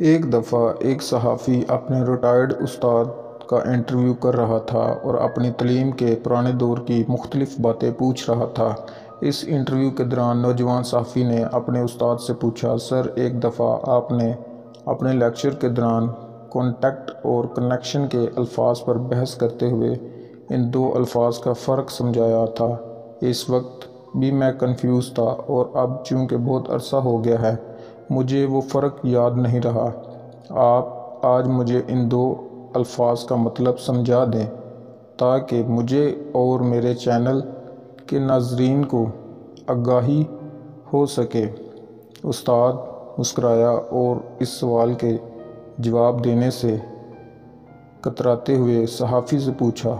ایک دفعہ ایک صحافی اپنے ریٹائرڈ استاد کا انٹرویو کر رہا تھا اور اپنی تعلیم کے پرانے دور کی مختلف باتیں پوچھ رہا تھا۔ اس انٹرویو کے دوران نوجوان صحافی نے اپنے استاد سے پوچھا، سر، ایک دفعہ آپ نے اپنے لیکچر کے دوران کانٹیکٹ اور کنیکشن کے الفاظ پر بحث کرتے ہوئے ان دو الفاظ کا فرق سمجھایا تھا۔ اس وقت بھی میں کنفیوز تھا اور اب چونکہ بہت عرصہ ہو گیا ہے مجھے وہ فرق یاد نہیں رہا۔ آپ آج مجھے ان دو الفاظ کا مطلب سمجھا دیں تاکہ مجھے اور میرے چینل کے ناظرین کو آگاہی ہو سکے۔ استاد مسکرایا اور اس سوال کے جواب دینے سے کتراتے ہوئے صحافی سے پوچھا،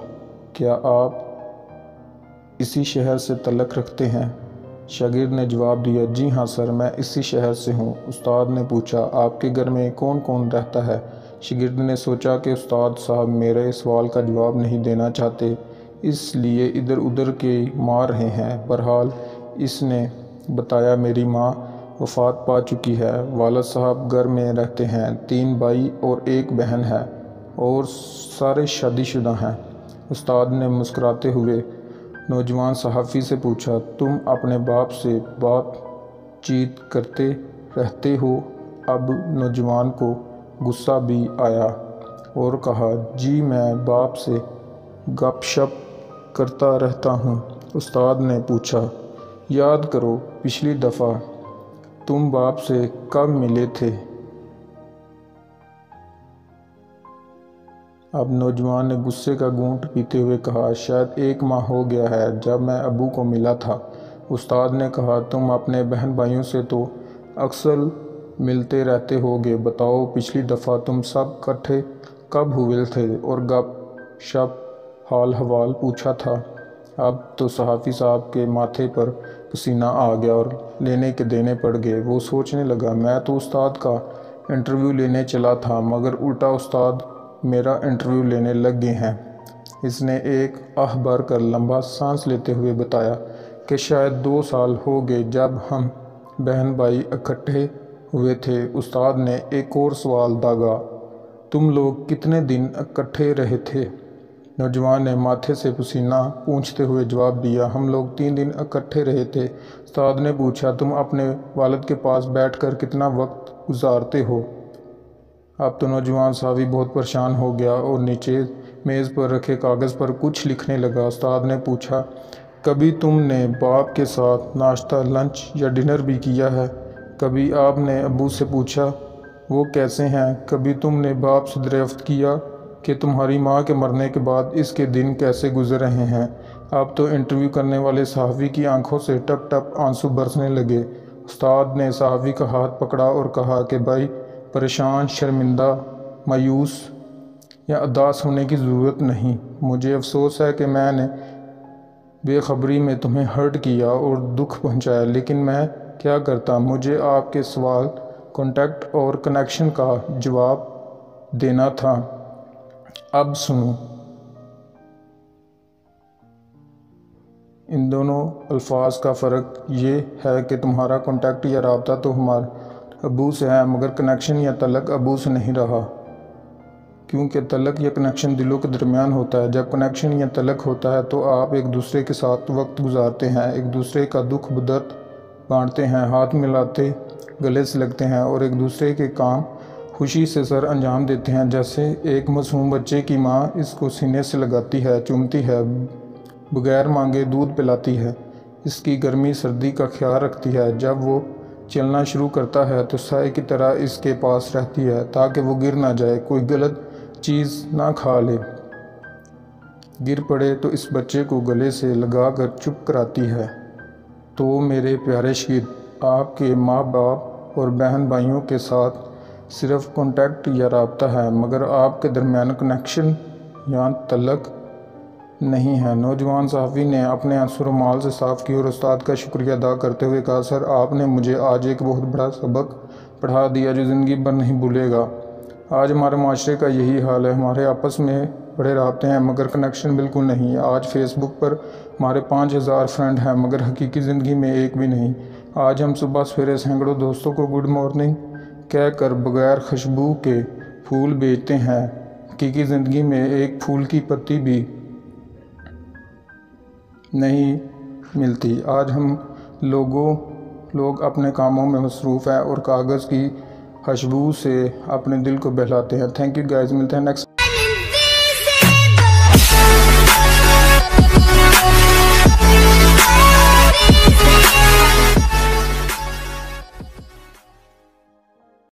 کیا آپ اسی شہر سے تعلق رکھتے ہیں؟ شاگرد نے جواب دیا، جی ہاں سر، میں اسی شہر سے ہوں۔ استاد نے پوچھا، آپ کے گھر میں کون کون رہتا ہے؟ شاگرد نے سوچا کہ استاد صاحب میرے سوال کا جواب نہیں دینا چاہتے، اس لیے ادھر ادھر کے مار رہے ہیں۔ بہرحال اس نے بتایا، میری ماں وفات پا چکی ہے، والد صاحب گھر میں رہتے ہیں، 3 بھائی اور 1 بہن ہے اور سارے شادی شدہ ہیں۔ استاد نے مسکراتے ہوئے نوجوان صحافی سے پوچھا، تم اپنے باپ سے بات چیت کرتے رہتے ہو؟ اب نوجوان کو غصہ بھی آیا اور کہا، جی میں باپ سے گپ شپ کرتا رہتا ہوں۔ استاد نے پوچھا، یاد کرو پچھلی دفعہ تم باپ سے کب ملے تھے؟ اب نوجوان نے غصے کا گھونٹ پیتے ہوئے کہا، شاید 1 ماہ ہو گیا ہے جب میں ابو کو ملا تھا۔ استاد نے کہا، تم اپنے بہن بھائیوں سے تو اکثر ملتے رہتے ہوگے، بتاؤ پچھلی دفعہ تم سب اکٹھے کب ہوئے تھے اور گپ شپ حال حوال پوچھا تھا؟ اب تو صحافی صاحب کے ماتھے پر پسینہ آ گیا اور لینے کے دینے پڑ گئے۔ وہ سوچنے لگا، میں تو استاد کا انٹرویو لینے چلا تھا مگر الٹا استاد میرا انٹرویو لینے لگ گئے ہیں۔ اس نے ایک آہ بھر کر لمبا سانس لیتے ہوئے بتایا کہ شاید 2 سال ہو گئے جب ہم بہن بھائی اکٹھے ہوئے تھے۔ استاد نے ایک اور سوال داغا، تم لوگ کتنے دن اکٹھے رہے تھے؟ نوجوان نے ماتھے سے پسینہ پوچھتے ہوئے جواب دیا، ہم لوگ 3 دن اکٹھے رہے تھے۔ استاد نے پوچھا، تم اپنے والد کے پاس بیٹھ کر کتنا وقت گزارتے ہو؟ اب تو نوجوان صحافی بہت پریشان ہو گیا اور نیچے میز پر رکھے کاغذ پر کچھ لکھنے لگا۔ استاد نے پوچھا، کبھی تم نے باپ کے ساتھ ناشتہ، لنچ یا ڈنر بھی کیا ہے؟ کبھی آپ نے ابو سے پوچھا وہ کیسے ہیں؟ کبھی تم نے باپ سے دریافت کیا کہ تمہاری ماں کے مرنے کے بعد اس کے دن کیسے گزر رہے ہیں؟ اب تو انٹرویو کرنے والے صحافی کی آنکھوں سے ٹپ ٹپ آنسو برسنے لگے۔ استاد نے صحافی کا ہاتھ پکڑا اور کہا کہ بھائی، پریشان، شرمندہ، مایوس یا اداس ہونے کی ضرورت نہیں۔ مجھے افسوس ہے کہ میں نے بے خبری میں تمہیں ہرٹ کیا اور دکھ پہنچایا، لیکن میں کیا کرتا، مجھے آپ کے سوال کانٹیکٹ اور کنیکشن کا جواب دینا تھا۔ اب سنو، ان دونوں الفاظ کا فرق یہ ہے کہ تمہارا کانٹیکٹ یا رابطہ تو ہمارے ابو سے ہے مگر کنیکشن یا تعلق ابو سے نہیں رہا، کیونکہ تعلق یا کنیکشن دلوں کے درمیان ہوتا ہے۔ جب کنیکشن یا تعلق ہوتا ہے تو آپ ایک دوسرے کے ساتھ وقت گزارتے ہیں، ایک دوسرے کا دکھ درد بانٹتے ہیں، ہاتھ ملاتے، گلے سے لگتے ہیں اور ایک دوسرے کے کام خوشی سے سر انجام دیتے ہیں۔ جیسے ایک معصوم بچے کی ماں اس کو سینے سے لگاتی ہے، چومتی ہے، بغیر مانگے دودھ پلاتی ہے، اس کی گرمی سردی کا خیال رکھتی ہے، جب وہ چلنا شروع کرتا ہے تو سائے کی طرح اس کے پاس رہتی ہے تاکہ وہ گر نہ جائے، کوئی غلط چیز نہ کھا لے، گر پڑے تو اس بچے کو گلے سے لگا کر چپ کراتی ہے۔ تو میرے پیارے شاگرد، آپ کے ماں باپ اور بہن بھائیوں کے ساتھ صرف کانٹیکٹ یا رابطہ ہے مگر آپ کے درمیان کنیکشن یا تعلق نہیں ہے۔ نوجوان صحافی نے اپنے آنسو رومال سے صاف کیے اور استاد کا شکریہ ادا کرتے ہوئے کہا، سر، آپ نے مجھے آج ایک بہت بڑا سبق پڑھا دیا جو زندگی بھر نہیں بھولے گا۔ آج ہمارے معاشرے کا یہی حال ہے، ہمارے آپس میں بڑے رابطے ہیں مگر کنیکشن بالکل نہیں۔ آج فیس بک پر ہمارے 5000 فرینڈ ہیں مگر حقیقی زندگی میں ایک بھی نہیں۔ آج ہم صبح سویرے سینکڑوں دوستوں کو گڈ مارننگ کہہ کر بغیر خوشبو کے پھول بیچتے ہیں۔ حقیقی زندگی میں ایک پھول کی پتی بھی نہیں ملتی۔ آج ہم لوگ اپنے کاموں میں مصروف ہیں اور کاغذ کی خوشبو سے اپنے دل کو بہلاتے ہیں۔ تھینک یو گائز، ملتے ہیں نیکسٹ